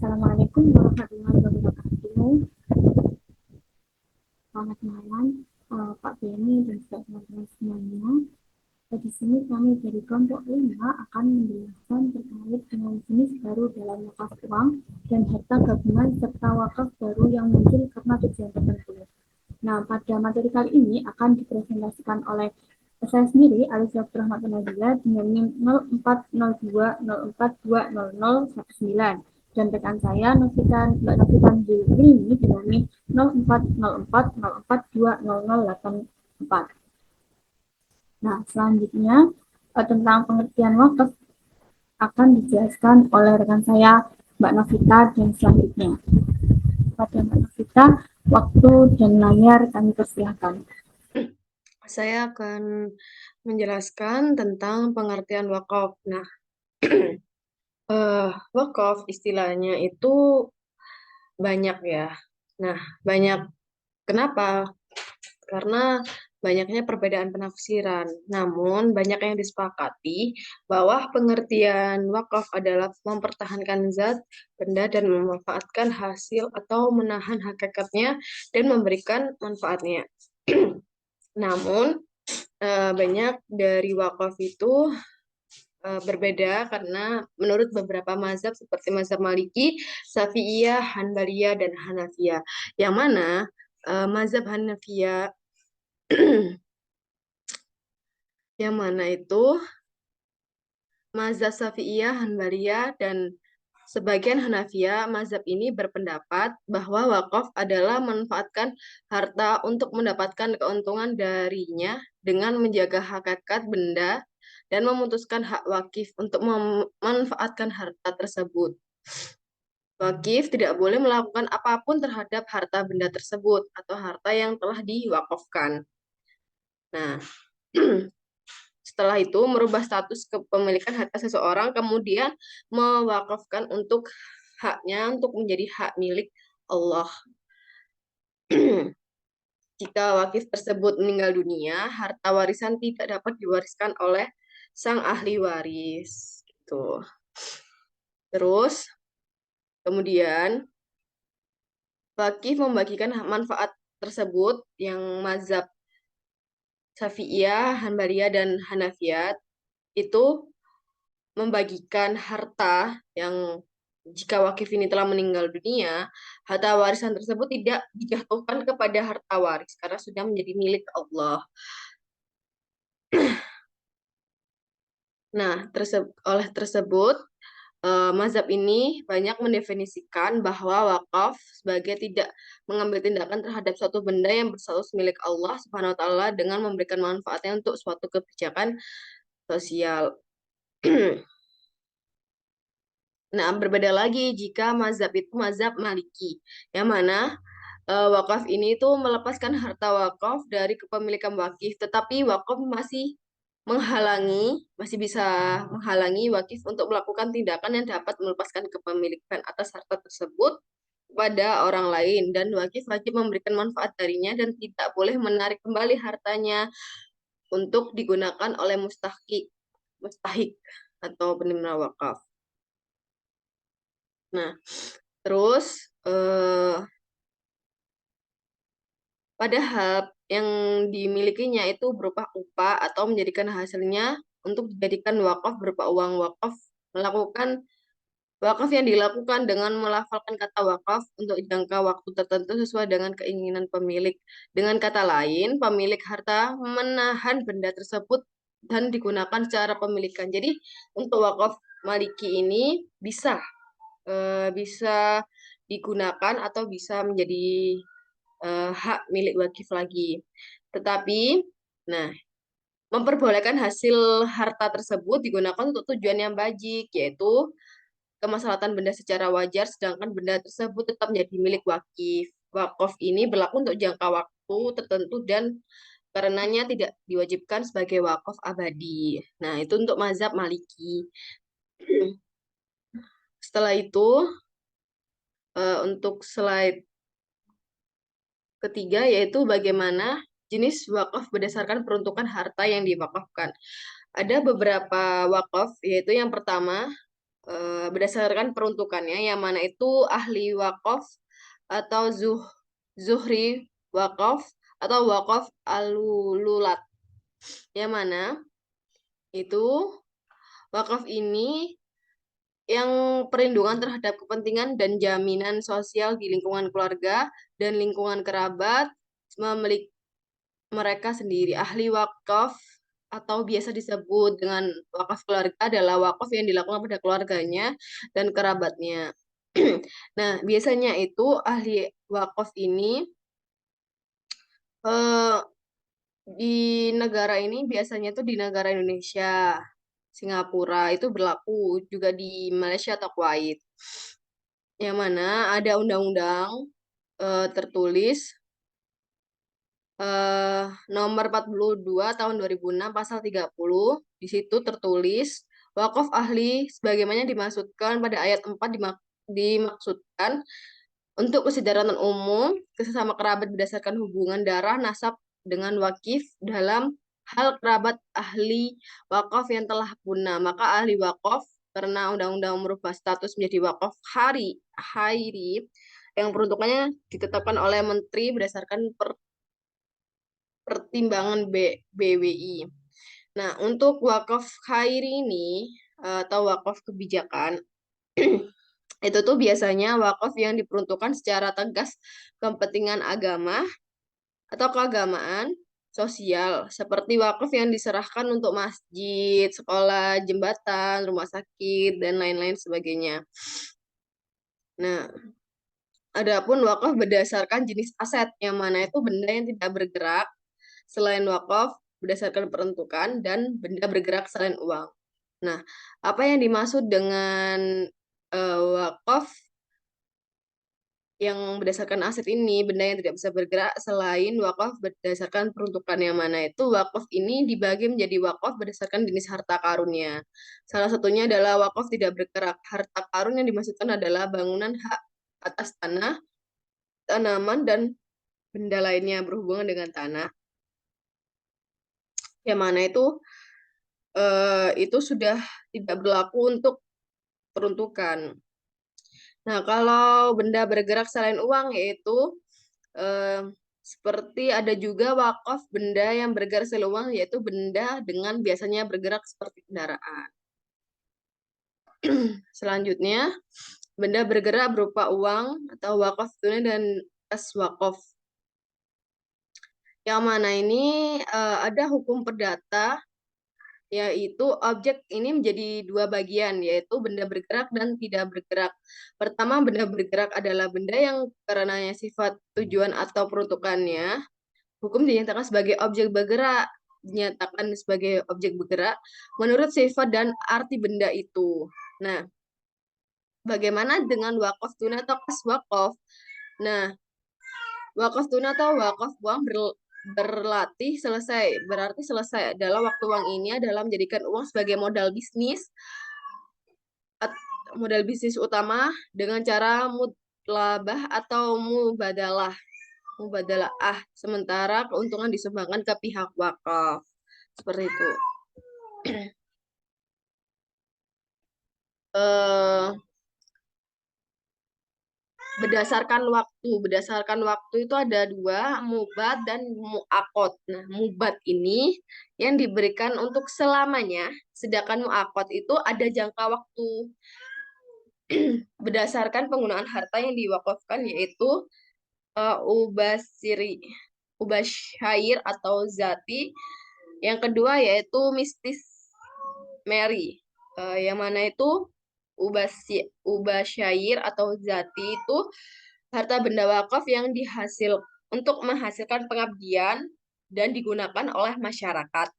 Assalamualaikum warahmatullahi wabarakatuh. Selamat malam, Pak Beni dan juga teman-teman semuanya. Di sini kami dari kelompok 5 akan menjelaskan terkait dengan jenis baru dalam wakaf uang dan harta gabungan serta wakaf baru yang muncul karena tujuan tertentu. Nah, pada materi kali ini akan dipresentasikan oleh saya sendiri, Alicia Rahmatun Nadia, dengan NIM 040204200019 dan rekan saya Mbak Novitan Jilini dengan NIM 040404200084. Nah, selanjutnya tentang pengertian wakaf akan dijelaskan oleh rekan saya Mbak Novita dan selanjutnya. Pada Mbak Novita, waktu dan layar kami persilahkan. Saya akan menjelaskan tentang pengertian wakaf. Nah, wakaf istilahnya itu banyak ya. Nah, banyak kenapa? Karena banyaknya perbedaan penafsiran. Namun, banyak yang disepakati bahwa pengertian wakaf adalah mempertahankan zat, benda, dan memanfaatkan hasil atau menahan hakikatnya dan memberikan manfaatnya. Namun, banyak dari wakaf itu berbeda karena menurut beberapa mazhab seperti mazhab Maliki, Syafi'iyah, Hanbaliyah, dan Hanafiyah. Yang mana mazhab Hanafiyah yang mana itu mazhab Syafi'iyah, Hanbaliyah, dan sebagian Hanafiyah, mazhab ini berpendapat bahwa wakaf adalah memanfaatkan harta untuk mendapatkan keuntungan darinya dengan menjaga hakikat benda dan memutuskan hak wakif untuk memanfaatkan harta tersebut. Wakif tidak boleh melakukan apapun terhadap harta benda tersebut atau harta yang telah diwakafkan. Nah, setelah itu merubah status kepemilikan harta seseorang, kemudian mewakafkan untuk haknya untuk menjadi hak milik Allah. Jika wakif tersebut meninggal dunia, harta warisan tidak dapat diwariskan oleh sang ahli waris. Gitu. Terus, kemudian wakif membagikan manfaat tersebut yang mazhab Syafi'iyah, Hanbaliyah, dan Hanafiyah itu membagikan harta yang jika wakif ini telah meninggal dunia, harta warisan tersebut tidak dijatuhkan kepada harta waris karena sudah menjadi milik Allah. Nah, oleh tersebut, mazhab ini banyak mendefinisikan bahwa wakaf sebagai tidak mengambil tindakan terhadap suatu benda yang berstatus milik Allah Subhanahu wa taala dengan memberikan manfaatnya untuk suatu kebijakan sosial. Nah, berbeda lagi jika mazhab itu mazhab Maliki, yang mana wakaf ini itu melepaskan harta wakaf dari kepemilikan wakif, tetapi wakaf masih bisa menghalangi wakif untuk melakukan tindakan yang dapat melepaskan kepemilikan atas harta tersebut kepada orang lain, dan wakif wajib memberikan manfaat darinya dan tidak boleh menarik kembali hartanya untuk digunakan oleh mustahik atau penerima wakaf. Nah, terus padahal yang dimilikinya itu berupa upah atau menjadikan hasilnya untuk dijadikan wakaf berupa uang melakukan wakaf yang dilakukan dengan melafalkan kata wakaf untuk jangka waktu tertentu sesuai dengan keinginan pemilik. Dengan kata lain, pemilik harta menahan benda tersebut dan digunakan secara pemilikan. Jadi untuk wakaf maliki ini bisa digunakan atau bisa menjadi hak milik wakif lagi. Tetapi, nah, memperbolehkan hasil harta tersebut digunakan untuk tujuan yang bajik, yaitu kemaslahatan benda secara wajar, sedangkan benda tersebut tetap menjadi milik wakif. Wakaf ini berlaku untuk jangka waktu tertentu dan karenanya tidak diwajibkan sebagai wakaf abadi. Nah, itu untuk mazhab Maliki. Setelah itu, untuk slide ketiga yaitu bagaimana jenis wakaf berdasarkan peruntukan harta yang diwakafkan. Ada beberapa wakaf, yaitu yang pertama berdasarkan peruntukannya, yang mana itu ahli wakaf atau zuhri wakaf atau wakaf alululat. Yang mana itu wakaf ini yang perlindungan terhadap kepentingan dan jaminan sosial di lingkungan keluarga dan lingkungan kerabat memiliki mereka sendiri. Ahli wakaf atau biasa disebut dengan wakaf keluarga adalah wakaf yang dilakukan pada keluarganya dan kerabatnya. Nah, biasanya itu ahli wakaf ini eh, di negara ini biasanya tuh di negara Indonesia, Singapura itu berlaku juga di Malaysia atau Kuwait. Yang mana ada undang-undang tertulis nomor 42 tahun 2006 pasal 30. Di situ tertulis wakaf ahli sebagaimana dimaksudkan pada ayat 4 dimaksudkan untuk kesejahteraan umum, sesama kerabat berdasarkan hubungan darah, nasab dengan wakif dalam hal kerabat ahli wakaf yang telah punah. Maka ahli wakaf karena undang-undang merubah status menjadi wakaf hairi yang peruntukannya ditetapkan oleh menteri berdasarkan pertimbangan BWI. Nah, untuk wakaf hairi ini atau wakaf kebijakan itu tuh biasanya wakaf yang diperuntukkan secara tegas kepentingan agama atau keagamaan sosial, seperti wakaf yang diserahkan untuk masjid, sekolah, jembatan, rumah sakit, dan lain-lain sebagainya. Nah, adapun wakaf berdasarkan jenis aset, yang mana itu benda yang tidak bergerak selain wakaf berdasarkan peruntukan dan benda bergerak selain uang. Nah, apa yang dimaksud dengan wakaf yang berdasarkan aset ini, benda yang tidak bisa bergerak selain wakaf berdasarkan peruntukan, yang mana itu wakaf ini dibagi menjadi wakaf berdasarkan jenis harta karunnya. Salah satunya adalah wakaf tidak bergerak. Harta karun yang dimaksudkan adalah bangunan hak atas tanah, tanaman, dan benda lainnya berhubungan dengan tanah. Yang mana itu sudah tidak berlaku untuk peruntukan. Nah, kalau benda bergerak selain uang yaitu eh, seperti ada juga wakaf benda yang bergerak selain uang, yaitu benda dengan biasanya bergerak seperti kendaraan. Selanjutnya, benda bergerak berupa uang atau wakaf tunai dan kas wakaf. Yang mana ini ada hukum perdata, yaitu objek ini menjadi dua bagian, yaitu benda bergerak dan tidak bergerak. Pertama, benda bergerak adalah benda yang karenanya sifat, tujuan, atau peruntukannya hukum dinyatakan sebagai objek bergerak, dinyatakan sebagai objek bergerak menurut sifat dan arti benda itu. Nah, bagaimana dengan wakaf tunai atau kas wakaf? Nah, wakaf tunai atau wakaf uang berlatih selesai, berarti selesai adalah waktu uang ini adalah menjadikan uang sebagai modal bisnis utama dengan cara mutlabah atau mubadalah. Sementara keuntungan disumbangkan ke pihak wakaf. Seperti itu. Eh, berdasarkan waktu itu ada dua, mubat dan muakot. Nah, mubat ini yang diberikan untuk selamanya, sedangkan muakot itu ada jangka waktu. Berdasarkan penggunaan harta yang diwakafkan, yaitu ubah syair atau zati. Yang kedua yaitu mistis Mary, yang mana itu ubah syair atau zati itu harta benda wakaf yang untuk menghasilkan pengabdian dan digunakan oleh masyarakat,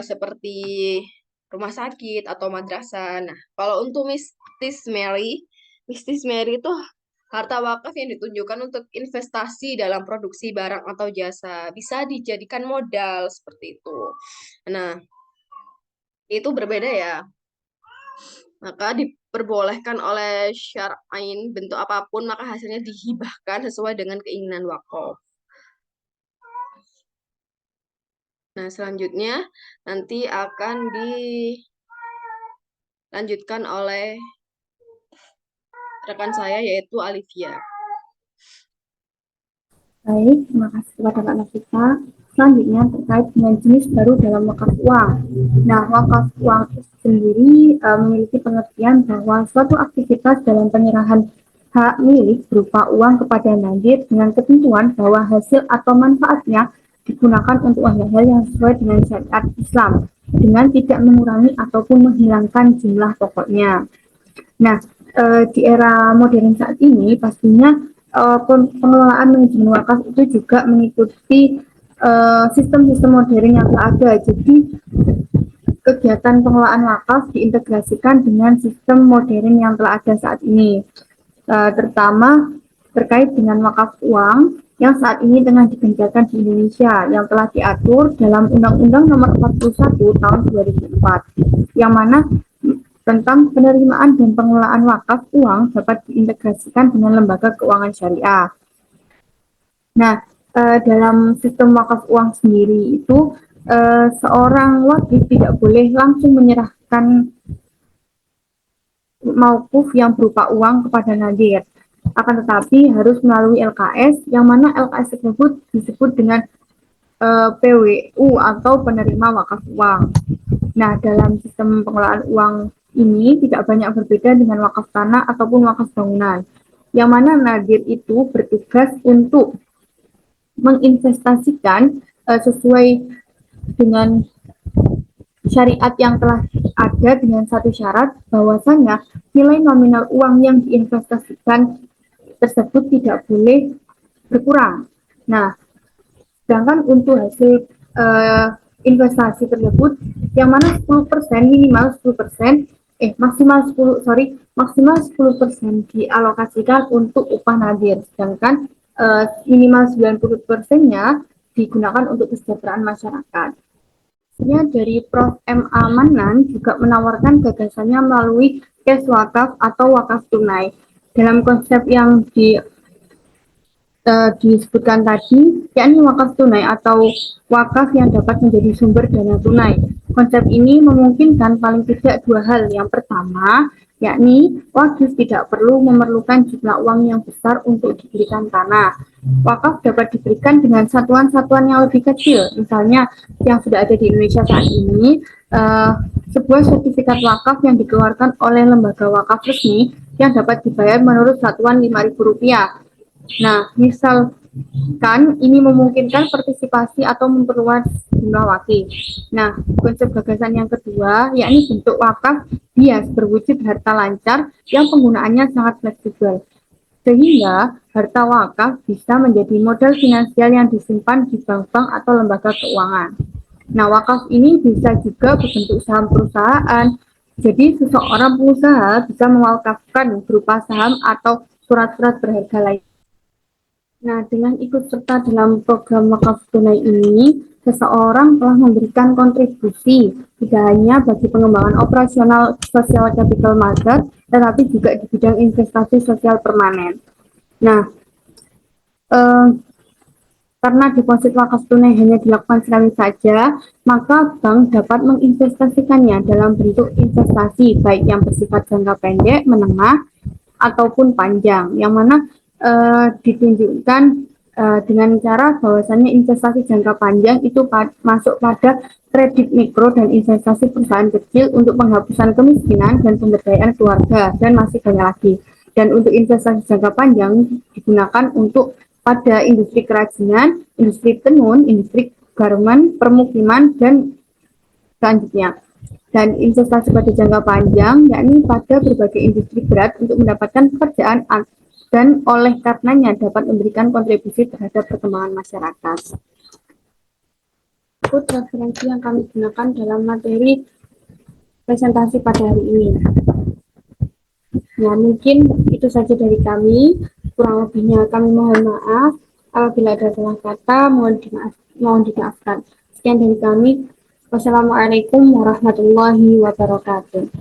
seperti rumah sakit atau madrasah. Nah, kalau untuk Mistis Mary itu harta wakaf yang ditunjukkan untuk investasi dalam produksi barang atau jasa, bisa dijadikan modal seperti itu. Nah, itu berbeda ya. Maka diperbolehkan oleh syar'ain bentuk apapun, maka hasilnya dihibahkan sesuai dengan keinginan wakaf. Nah, selanjutnya nanti akan dilanjutkan oleh rekan saya yaitu Alivia. Baik, terima kasih kepada Kak Nafisa. Selanjutnya terkait dengan jenis baru dalam wakaf uang. Nah, wakaf uang sendiri memiliki pengertian bahwa suatu aktivitas dalam penyerahan hak milik berupa uang kepada nadir dengan ketentuan bahwa hasil atau manfaatnya digunakan untuk hal-hal yang sesuai dengan syariat Islam dengan tidak mengurangi ataupun menghilangkan jumlah pokoknya. Nah, di era modern saat ini pastinya pengelolaan manajemen wakaf itu juga mengikuti sistem-sistem modern yang ada. Jadi kegiatan pengelolaan wakaf diintegrasikan dengan sistem modern yang telah ada saat ini, terutama terkait dengan wakaf uang yang saat ini tengah digencarkan di Indonesia yang telah diatur dalam Undang-Undang Nomor 41 Tahun 2004, yang mana tentang penerimaan dan pengelolaan wakaf uang dapat diintegrasikan dengan lembaga keuangan syariah. Nah, dalam sistem wakaf uang sendiri itu seorang wakil tidak boleh langsung menyerahkan mauquf yang berupa uang kepada nadir, akan tetapi harus melalui LKS, yang mana LKS tersebut disebut dengan PWU atau penerima wakaf uang. Nah, dalam sistem pengelolaan uang ini tidak banyak berbeda dengan wakaf tanah ataupun wakaf bangunan, yang mana nadir itu bertugas untuk menginvestasikan sesuai dengan syariat yang telah ada dengan satu syarat bahwasanya nilai nominal uang yang diinvestasikan tersebut tidak boleh berkurang. Nah, sedangkan untuk hasil investasi tersebut yang mana 10% minimal 10% maksimal 10% dialokasikan untuk upah nadir, sedangkan minimal 90%-nya digunakan untuk kesejahteraan masyarakat. Dari Prof. M. A. Manan juga menawarkan gagasannya melalui cash wakaf atau wakaf tunai. Dalam konsep yang disebutkan tadi, yakni wakaf tunai atau wakaf yang dapat menjadi sumber dana tunai. Konsep ini memungkinkan paling tidak dua hal. Yang pertama, yakni wakif tidak perlu memerlukan jumlah uang yang besar untuk diberikan tanah. Wakaf dapat diberikan dengan satuan-satuan yang lebih kecil, misalnya yang sudah ada di Indonesia saat ini, sebuah sertifikat wakaf yang dikeluarkan oleh lembaga wakaf resmi yang dapat dibayar menurut satuan Rp5.000. Nah, misalkan ini memungkinkan partisipasi atau memperluas jumlah wakil. Nah, konsep gagasan yang kedua, yakni bentuk wakaf bias berwujud harta lancar yang penggunaannya sangat fleksibel, sehingga harta wakaf bisa menjadi modal finansial yang disimpan di bank-bank atau lembaga keuangan. Nah, wakaf ini bisa juga berbentuk saham perusahaan. Jadi, seseorang pengusaha bisa mewakafkan berupa saham atau surat-surat berharga lain. Nah, dengan ikut serta dalam program wakaf tunai ini, seseorang telah memberikan kontribusi tidak hanya bagi pengembangan operasional sosial capital market, tetapi juga di bidang investasi sosial permanen. Nah, karena deposit wakaf tunai hanya dilakukan sekali saja, maka bank dapat menginvestasikannya dalam bentuk investasi, baik yang bersifat jangka pendek, menengah, ataupun panjang, yang mana ditunjukkan dengan cara bahwasannya investasi jangka panjang itu masuk pada kredit mikro dan investasi perusahaan kecil untuk penghapusan kemiskinan dan pemberdayaan keluarga, dan masih banyak lagi. Dan untuk investasi jangka panjang digunakan untuk pada industri kerajinan, industri tenun, industri garmen, permukiman, dan selanjutnya. Dan investasi pada jangka panjang yakni pada berbagai industri berat untuk mendapatkan pekerjaan dan oleh karenanya dapat memberikan kontribusi terhadap perkembangan masyarakat. Itu referensi yang kami gunakan dalam materi presentasi pada hari ini. Nah, mungkin itu saja dari kami. Kurang lebihnya kami mohon maaf. Apabila ada salah kata, mohon dimaafkan. Sekian dari kami. Wassalamualaikum warahmatullahi wabarakatuh.